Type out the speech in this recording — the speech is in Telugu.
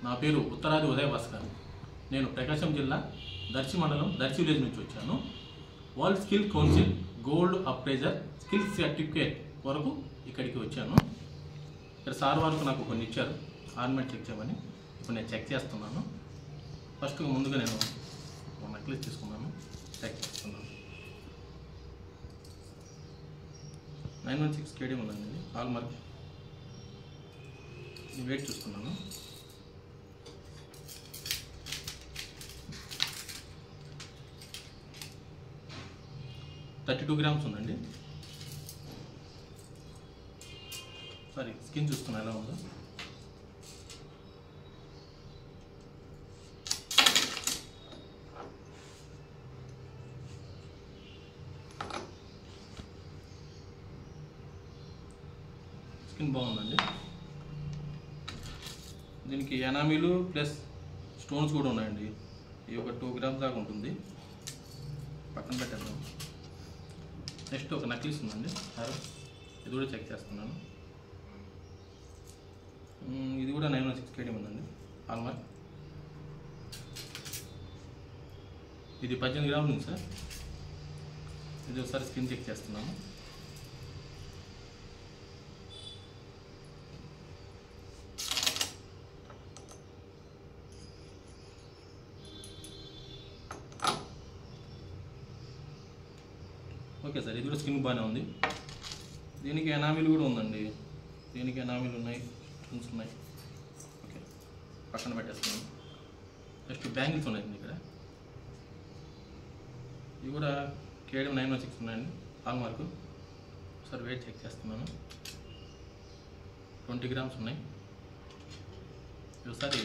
నా పేరు ఉత్తరాది ఉదయ భాస్కర్. నేను ప్రకాశం జిల్లా దర్శి మండలం దర్శి విలేజ్ నుంచి వచ్చాను. World skill council gold appraiser skill certificate వరకు ఇక్కడికి వచ్చాను. ఇక్కడ సార్ వరకు నాకు కొన్ని ఇచ్చారు, ఆర్నమెంట్ చెక్ చేయమని. ఇప్పుడు నేను చెక్ చేస్తున్నాను. ఫస్ట్ ముందుగా నేను ఒక నెక్లెస్ తీసుకున్నాను, చెక్ చేస్తున్నాను. 916 కేడీ ఉందండి, హాల్ మార్క్. వెయిట్ చూస్తున్నాను. $32 grams ఉందండి. సారీ, స్కిన్ చూస్తున్నా ఎలా ఉందో. స్కిన్ బాగుందండి. దీనికి ఎనామిలు ప్లస్ స్టోన్స్ కూడా ఉన్నాయండి. ఇది ఒక 2 grams దాకా ఉంటుంది. పక్కన పెట్టేద్దాం. నెక్స్ట్ ఒక నెక్లెస్ ఉందండి, ఇది కూడా చెక్ చేస్తున్నాను. ఇది కూడా 916 కేడీ ఉందండి, హాల్ మార్క్. ఇది 18 grams ఉంది సార్. ఇది ఒకసారి స్కిన్ చెక్ చేస్తున్నాను. ఓకే సార్, ఇది కూడా స్కిన్ బాగానే ఉంది. దీనికి ఎనామిల్ కూడా ఉందండి. దీనికి ఎనామిల్ ఉన్నాయి, స్టోన్స్ ఉన్నాయి. ఓకే, పక్కన పెట్టేస్తున్నాను. నెక్స్ట్ బ్యాంగిల్స్ ఉన్నాయండి ఇక్కడ. ఇవి కూడా కేడీ 916 ఉన్నాయండి, హాల్ మార్కు. ఒకసారి వెయిట్ చెక్ చేస్తున్నాను. 20 grams ఉన్నాయి. ఒకసారి